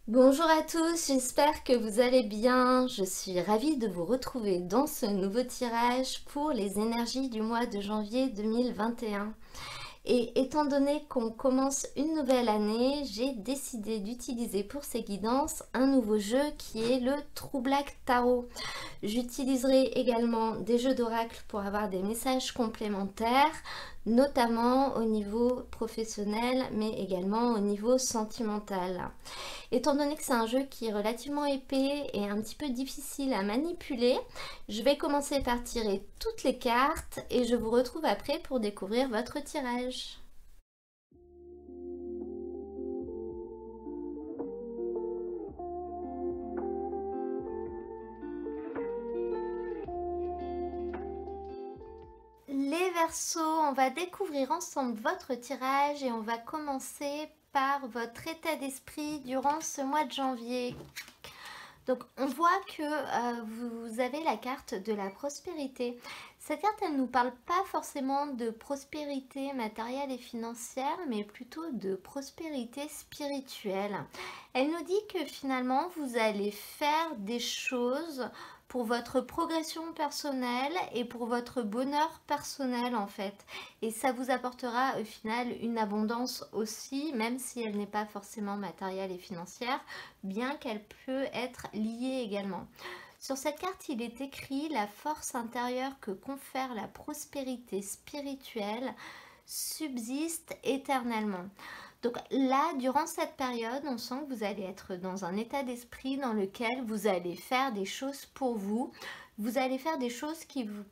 Bonjour à tous, j'espère que vous allez bien. Je suis ravie de vous retrouver dans ce nouveau tirage pour les énergies du mois de janvier 2021. Et étant donné qu'on commence une nouvelle année, j'ai décidé d'utiliser pour ces guidances un nouveau jeu qui est le True Black Tarot. J'utiliserai également des jeux d'oracle pour avoir des messages complémentaires, notamment au niveau professionnel, mais également au niveau sentimental. Étant donné que c'est un jeu qui est relativement épais et un petit peu difficile à manipuler, je vais commencer par tirer toutes les cartes et je vous retrouve après pour découvrir votre tirage. Les Verseaux, on va découvrir ensemble votre tirage et on va commencer par votre état d'esprit durant ce mois de janvier. Donc on voit que vous avez la carte de la prospérité. Cette carte, elle ne nous parle pas forcément de prospérité matérielle et financière, mais plutôt de prospérité spirituelle. Elle nous dit que finalement, vous allez faire des choses pour votre progression personnelle et pour votre bonheur personnel en fait. Et ça vous apportera au final une abondance aussi, même si elle n'est pas forcément matérielle et financière, bien qu'elle peut être liée également. Sur cette carte, il est écrit: la force intérieure que confère la prospérité spirituelle subsiste éternellement. Donc là, durant cette période, on sent que vous allez être dans un état d'esprit dans lequel vous allez faire des choses pour vous. Vous allez faire des choses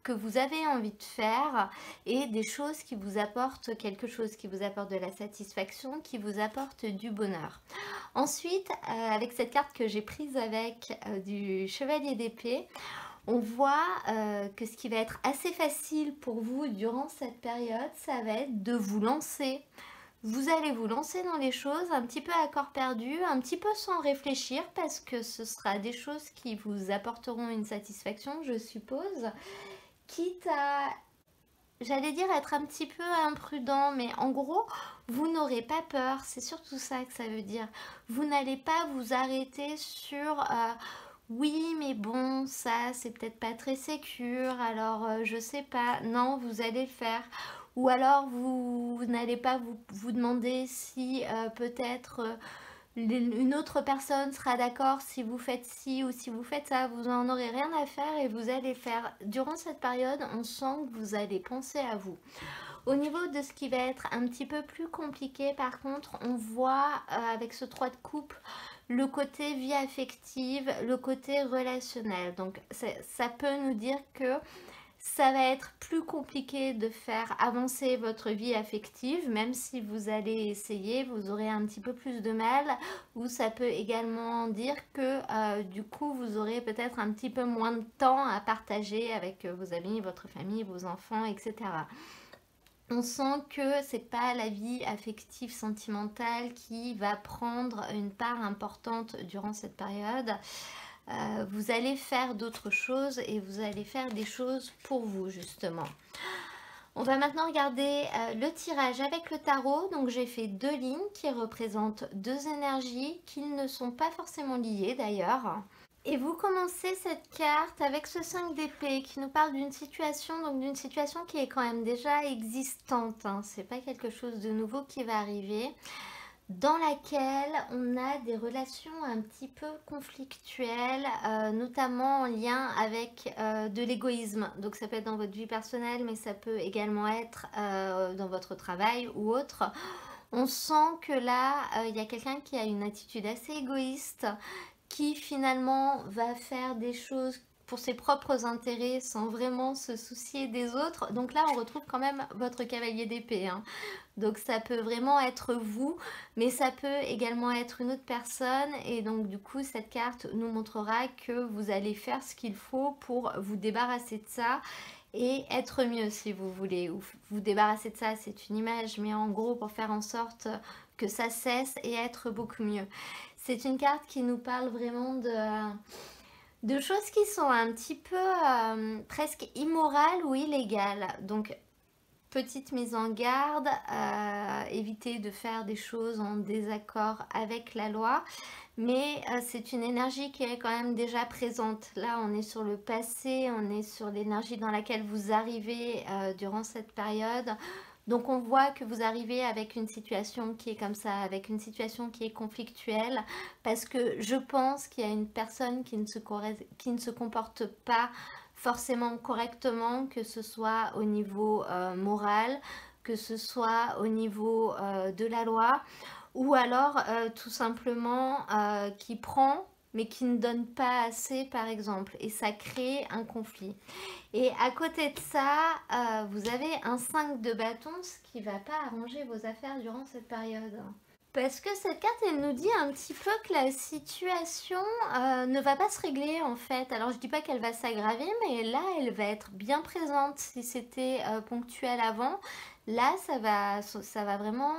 que vous avez envie de faire et des choses qui vous apportent quelque chose, qui vous apporte de la satisfaction, qui vous apporte du bonheur. Ensuite, avec cette carte que j'ai prise avec du chevalier d'épée, on voit que ce qui va être assez facile pour vous durant cette période, ça va être de vous lancer. Vous allez vous lancer dans les choses un petit peu à corps perdu, un petit peu sans réfléchir, parce que ce sera des choses qui vous apporteront une satisfaction, je suppose, quitte à, j'allais dire, être un petit peu imprudent, mais en gros, vous n'aurez pas peur, c'est surtout ça que ça veut dire. Vous n'allez pas vous arrêter sur oui, mais bon, ça c'est peut-être pas très sécure, alors je sais pas. Non, vous allez le faire. Ou alors vous n'allez pas vous demander si peut-être une autre personne sera d'accord si vous faites ci ou si vous faites ça. Vous n'en aurez rien à faire et vous allez faire. Durant cette période, on sent que vous allez penser à vous. Au niveau de ce qui va être un petit peu plus compliqué, par contre, on voit avec ce 3 de coupe le côté vie affective, le côté relationnel. Donc ça peut nous dire que ça va être plus compliqué de faire avancer votre vie affective, même si vous allez essayer, vous aurez un petit peu plus de mal, ou ça peut également dire que du coup vous aurez peut-être un petit peu moins de temps à partager avec vos amis, votre famille, vos enfants, etc. On sent que c'est pas la vie affective sentimentale qui va prendre une part importante durant cette période. Vous allez faire d'autres choses et vous allez faire des choses pour vous justement. On va maintenant regarder le tirage avec le tarot. Donc j'ai fait deux lignes qui représentent deux énergies qui ne sont pas forcément liées d'ailleurs. Et vous commencez cette carte avec ce 5 d'épée qui nous parle d'une situation, donc d'une situation qui est quand même déjà existante. Hein. C'est pas quelque chose de nouveau qui va arriver, dans laquelle on a des relations un petit peu conflictuelles, notamment en lien avec de l'égoïsme. Donc ça peut être dans votre vie personnelle, mais ça peut également être dans votre travail ou autre. On sent que là, il y a quelqu'un qui a une attitude assez égoïste, qui finalement va faire des choses pour ses propres intérêts sans vraiment se soucier des autres. Donc là, on retrouve quand même votre cavalier d'épée. Hein. Donc ça peut vraiment être vous, mais ça peut également être une autre personne. Et donc du coup, cette carte nous montrera que vous allez faire ce qu'il faut pour vous débarrasser de ça et être mieux si vous voulez. Ou vous débarrasser de ça, c'est une image, mais en gros pour faire en sorte que ça cesse et être beaucoup mieux. C'est une carte qui nous parle vraiment de choses qui sont un petit peu presque immorales ou illégales. Donc petite mise en garde, éviter de faire des choses en désaccord avec la loi, mais c'est une énergie qui est quand même déjà présente. Là, on est sur le passé, on est sur l'énergie dans laquelle vous arrivez durant cette période. Donc on voit que vous arrivez avec une situation qui est comme ça, avec une situation qui est conflictuelle, parce que je pense qu'il y a une personne qui ne se comporte pas forcément correctement, que ce soit au niveau moral, que ce soit au niveau de la loi, ou alors tout simplement qui prend mais qui ne donne pas assez par exemple, et ça crée un conflit. Et à côté de ça, vous avez un 5 de bâton, ce qui ne va pas arranger vos affaires durant cette période. Parce que cette carte, elle nous dit un petit peu que la situation ne va pas se régler en fait. Alors je dis pas qu'elle va s'aggraver, mais là, elle va être bien présente. Si c'était ponctuel avant, là, ça va vraiment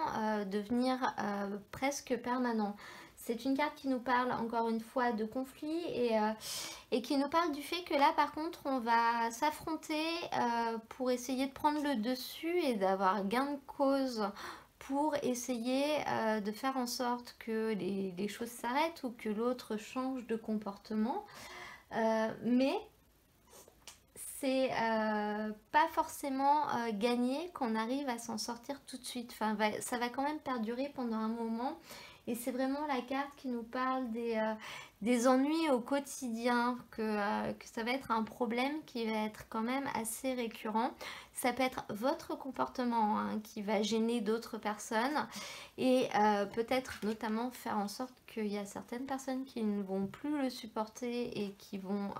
devenir presque permanent. C'est une carte qui nous parle encore une fois de conflit et qui nous parle du fait que là, par contre, on va s'affronter pour essayer de prendre le dessus et d'avoir gain de cause pour essayer de faire en sorte que les choses s'arrêtent ou que l'autre change de comportement. Mais c'est pas forcément gagné qu'on arrive à s'en sortir tout de suite. Enfin, ça va quand même perdurer pendant un moment. Et c'est vraiment la carte qui nous parle des ennuis au quotidien, que ça va être un problème qui va être quand même assez récurrent. Ça peut être votre comportement hein, qui va gêner d'autres personnes et peut-être notamment faire en sorte qu'il y a certaines personnes qui ne vont plus le supporter et qui vont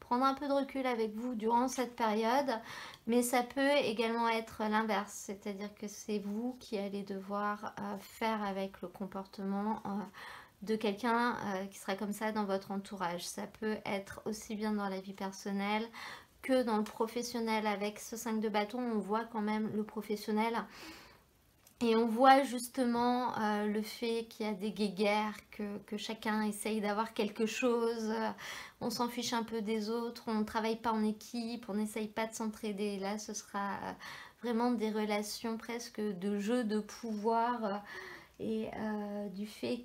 prendre un peu de recul avec vous durant cette période. Mais ça peut également être l'inverse, c'est-à-dire que c'est vous qui allez devoir faire avec le comportement de quelqu'un qui sera comme ça dans votre entourage. Ça peut être aussi bien dans la vie personnelle que dans le professionnel. Avec ce 5 de bâton, on voit quand même le professionnel. Et on voit justement le fait qu'il y a des guéguerres, que chacun essaye d'avoir quelque chose, on s'en fiche un peu des autres, on ne travaille pas en équipe, on n'essaye pas de s'entraider. Là, ce sera vraiment des relations presque de jeu de pouvoir et du fait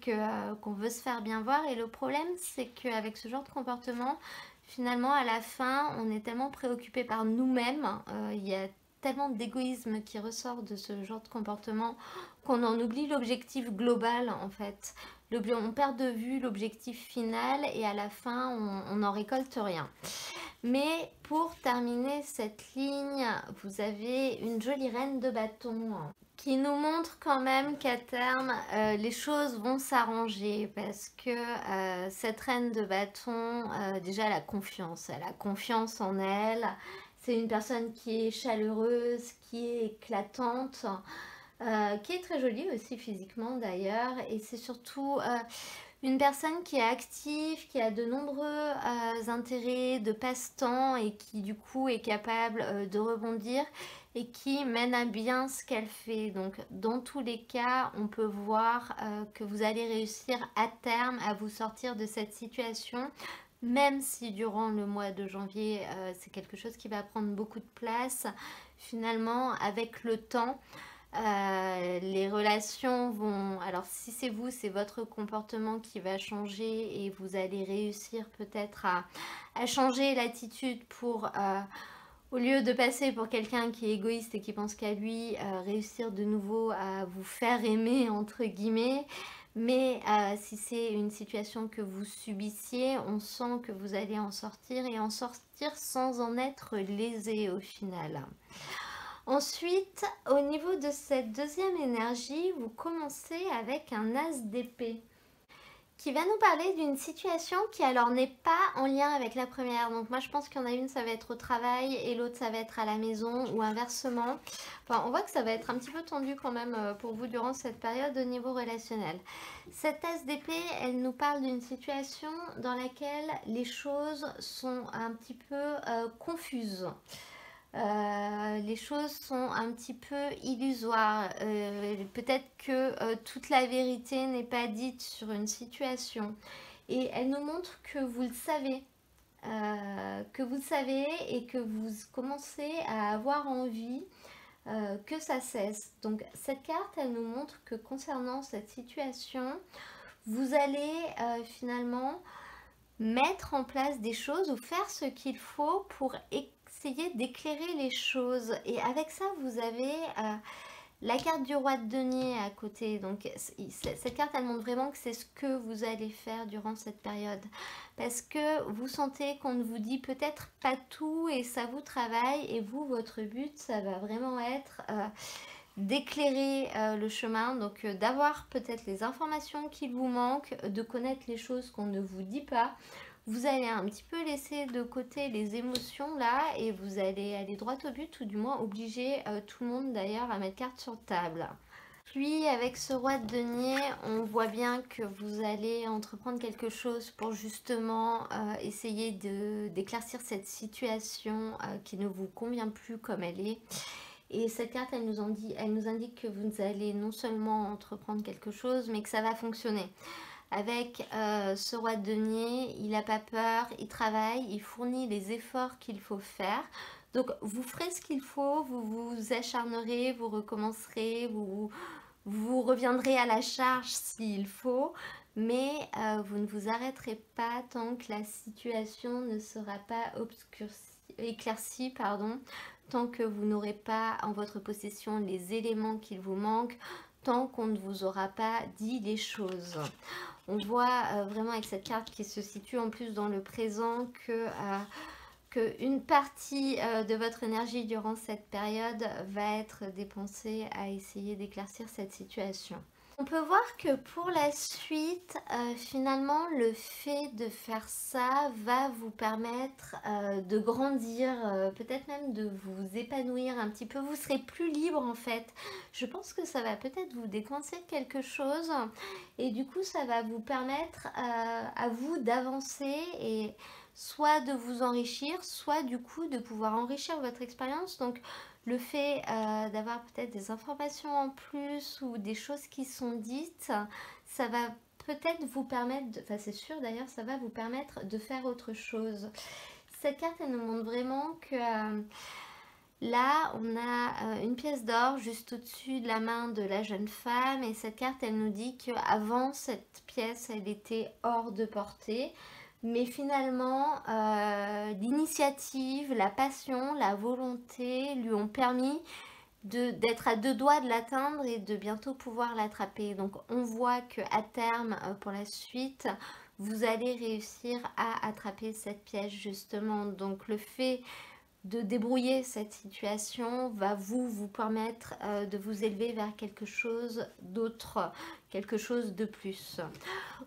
qu'on veut se faire bien voir. Et le problème, c'est qu'avec ce genre de comportement, finalement, à la fin, on est tellement préoccupé par nous-mêmes, il y a tellement d'égoïsme qui ressort de ce genre de comportement qu'on en oublie l'objectif global en fait. On perd de vue l'objectif final et à la fin on n'en récolte rien. Mais pour terminer cette ligne, vous avez une jolie reine de bâton qui nous montre quand même qu'à terme les choses vont s'arranger parce que cette reine de bâton déjà elle a confiance en elle. C'est une personne qui est chaleureuse, qui est éclatante, qui est très jolie aussi physiquement d'ailleurs. Et c'est surtout une personne qui est active, qui a de nombreux intérêts, de passe-temps et qui du coup est capable de rebondir et qui mène à bien ce qu'elle fait. Donc dans tous les cas, on peut voir que vous allez réussir à terme à vous sortir de cette situation. Même si durant le mois de janvier, c'est quelque chose qui va prendre beaucoup de place, finalement, avec le temps, les relations vont... Alors, si c'est vous, c'est votre comportement qui va changer et vous allez réussir peut-être à changer l'attitude pour, au lieu de passer pour quelqu'un qui est égoïste et qui pense qu'à lui, réussir de nouveau à vous faire aimer, entre guillemets. Mais si c'est une situation que vous subissiez, on sent que vous allez en sortir et en sortir sans en être lésé au final. Ensuite, au niveau de cette deuxième énergie, vous commencez avec un as d'épée qui va nous parler d'une situation qui alors n'est pas en lien avec la première. Donc moi je pense qu'il y en a une, ça va être au travail et l'autre ça va être à la maison ou inversement. Enfin on voit que ça va être un petit peu tendu quand même pour vous durant cette période au niveau relationnel. Cette as d'épée, elle nous parle d'une situation dans laquelle les choses sont un petit peu confuses. Les choses sont un petit peu illusoires. Peut-être que toute la vérité n'est pas dite sur une situation. Et elle nous montre que vous le savez. Et que vous commencez à avoir envie que ça cesse. Donc cette carte, elle nous montre que concernant cette situation, vous allez finalement mettre en place des choses ou faire ce qu'il faut pour essayer d'éclairer les choses. Et avec ça, vous avez la carte du roi de denier à côté. Donc cette carte, elle montre vraiment que c'est ce que vous allez faire durant cette période. Parce que vous sentez qu'on ne vous dit peut-être pas tout et ça vous travaille. Et vous, votre but, ça va vraiment être d'éclairer le chemin, donc d'avoir peut-être les informations qu'il vous manque, de connaître les choses qu'on ne vous dit pas. Vous allez un petit peu laisser de côté les émotions là et vous allez aller droit au but, ou du moins obliger tout le monde d'ailleurs à mettre carte sur table. Puis avec ce roi de denier, on voit bien que vous allez entreprendre quelque chose pour justement essayer d'éclaircir cette situation qui ne vous convient plus comme elle est. Et cette carte, elle nous indique que vous allez non seulement entreprendre quelque chose, mais que ça va fonctionner. Avec ce roi de denier, il n'a pas peur, il travaille, il fournit les efforts qu'il faut faire. Donc vous ferez ce qu'il faut, vous vous acharnerez, vous recommencerez, vous reviendrez à la charge s'il faut, mais vous ne vous arrêterez pas tant que la situation ne sera pas éclaircie, tant que vous n'aurez pas en votre possession les éléments qu'il vous manque, tant qu'on ne vous aura pas dit les choses. On voit vraiment avec cette carte qui se situe en plus dans le présent qu'une partie de votre énergie durant cette période va être dépensée à essayer d'éclaircir cette situation. On peut voir que pour la suite, finalement, le fait de faire ça va vous permettre de grandir, peut-être même de vous épanouir un petit peu. Vous serez plus libre en fait. Je pense que ça va peut-être vous décoincer quelque chose et du coup, ça va vous permettre à vous d'avancer et soit de vous enrichir, soit du coup de pouvoir enrichir votre expérience. Donc, le fait d'avoir peut-être des informations en plus ou des choses qui sont dites, ça va peut-être vous permettre, enfin c'est sûr d'ailleurs, ça va vous permettre de faire autre chose. Cette carte, elle nous montre vraiment que là, on a une pièce d'or juste au-dessus de la main de la jeune femme et cette carte, elle nous dit qu'avant, cette pièce, elle était hors de portée. Mais finalement, l'initiative, la passion, la volonté lui ont permis d'être à deux doigts de l'atteindre et de bientôt pouvoir l'attraper. Donc on voit qu'à terme, pour la suite, vous allez réussir à attraper cette pièce justement. Donc le fait de débrouiller cette situation va vous permettre de vous élever vers quelque chose d'autre, quelque chose de plus.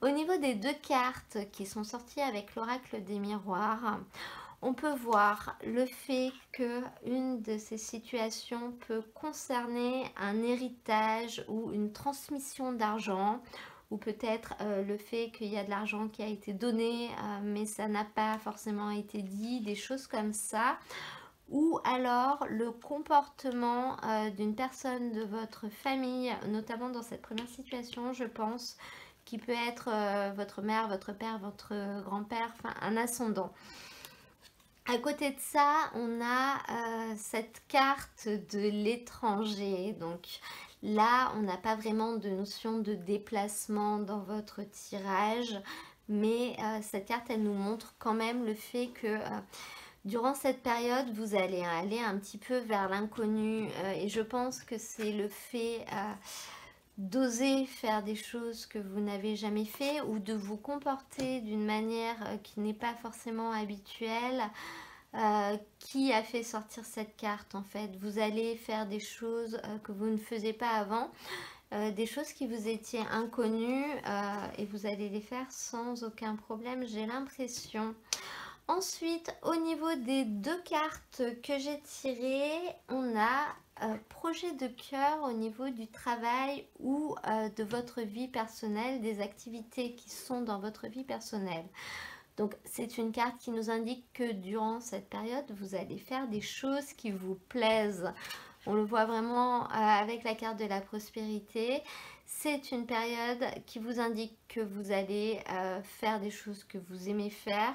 Au niveau des deux cartes qui sont sorties avec l'oracle des miroirs, on peut voir le fait qu'une de ces situations peut concerner un héritage ou une transmission d'argent, ou peut-être le fait qu'il y a de l'argent qui a été donné mais ça n'a pas forcément été dit, des choses comme ça. Ou alors le comportement d'une personne de votre famille, notamment dans cette première situation, je pense, qui peut être votre mère, votre père, votre grand-père, enfin un ascendant. À côté de ça, on a cette carte de l'étranger. Donc là, on n'a pas vraiment de notion de déplacement dans votre tirage, mais cette carte, elle nous montre quand même le fait que durant cette période, vous allez aller un petit peu vers l'inconnu et je pense que c'est le fait d'oser faire des choses que vous n'avez jamais fait ou de vous comporter d'une manière qui n'est pas forcément habituelle qui a fait sortir cette carte en fait. Vous allez faire des choses que vous ne faisiez pas avant, des choses qui vous étaient inconnues et vous allez les faire sans aucun problème, j'ai l'impression. Ensuite, au niveau des deux cartes que j'ai tirées, on a projet de cœur au niveau du travail ou de votre vie personnelle, des activités qui sont dans votre vie personnelle. Donc c'est une carte qui nous indique que durant cette période, vous allez faire des choses qui vous plaisent. On le voit vraiment avec la carte de la prospérité. C'est une période qui vous indique que vous allez faire des choses que vous aimez faire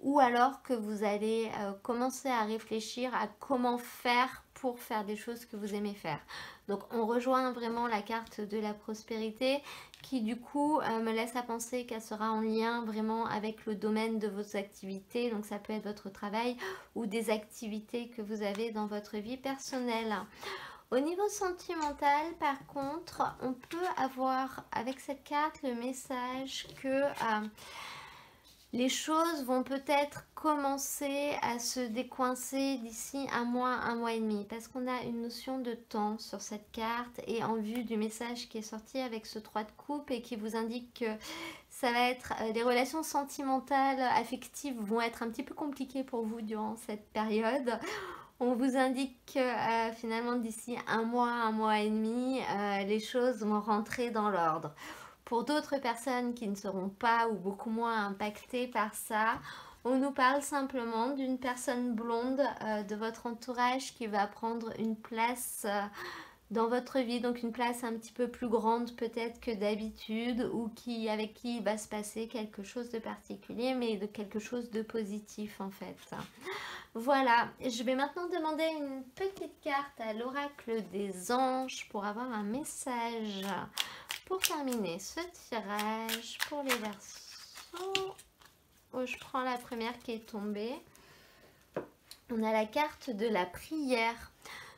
ou alors que vous allez commencer à réfléchir à comment faire pour faire des choses que vous aimez faire. Donc on rejoint vraiment la carte de la prospérité qui du coup me laisse à penser qu'elle sera en lien vraiment avec le domaine de vos activités. Donc ça peut être votre travail ou des activités que vous avez dans votre vie personnelle. Au niveau sentimental, par contre, on peut avoir avec cette carte le message que les choses vont peut-être commencer à se décoincer d'ici un mois et demi. Parce qu'on a une notion de temps sur cette carte et en vue du message qui est sorti avec ce 3 de coupe et qui vous indique que ça va être, les relations sentimentales, affectives vont être un petit peu compliquées pour vous durant cette période. On vous indique que finalement d'ici un mois et demi, les choses vont rentrer dans l'ordre. Pour d'autres personnes qui ne seront pas ou beaucoup moins impactées par ça, on nous parle simplement d'une personne blonde de votre entourage qui va prendre une place dans votre vie, donc une place un petit peu plus grande peut-être que d'habitude ou avec qui il va se passer quelque chose de particulier, mais de quelque chose de positif en fait. Voilà, je vais maintenant demander une petite carte à l'oracle des anges pour avoir un message pour terminer ce tirage pour les Verseaux. Oh, je prends la première qui est tombée. On a la carte de la prière.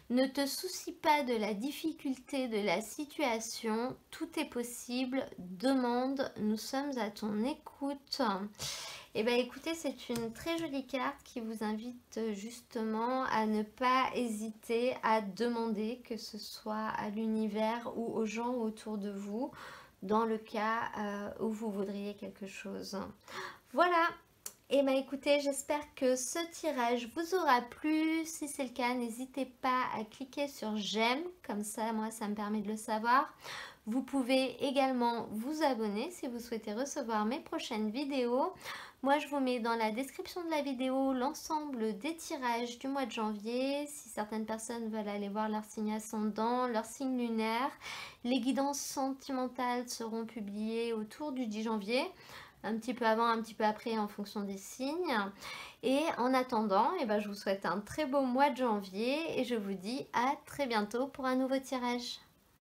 Ne te soucie pas de la difficulté de la situation, tout est possible, demande, nous sommes à ton écoute. Et bien écoutez, c'est une très jolie carte qui vous invite justement à ne pas hésiter à demander, que ce soit à l'univers ou aux gens autour de vous, dans le cas où vous voudriez quelque chose. Voilà. Et bien écoutez, j'espère que ce tirage vous aura plu. Si c'est le cas, n'hésitez pas à cliquer sur j'aime, comme ça moi ça me permet de le savoir. Vous pouvez également vous abonner si vous souhaitez recevoir mes prochaines vidéos. Moi je vous mets dans la description de la vidéo l'ensemble des tirages du mois de janvier. Si certaines personnes veulent aller voir leur signe ascendant, leur signe lunaire, les guidances sentimentales seront publiées autour du 10 janvier. Un petit peu avant, un petit peu après en fonction des signes. Et en attendant, je vous souhaite un très beau mois de janvier et je vous dis à très bientôt pour un nouveau tirage.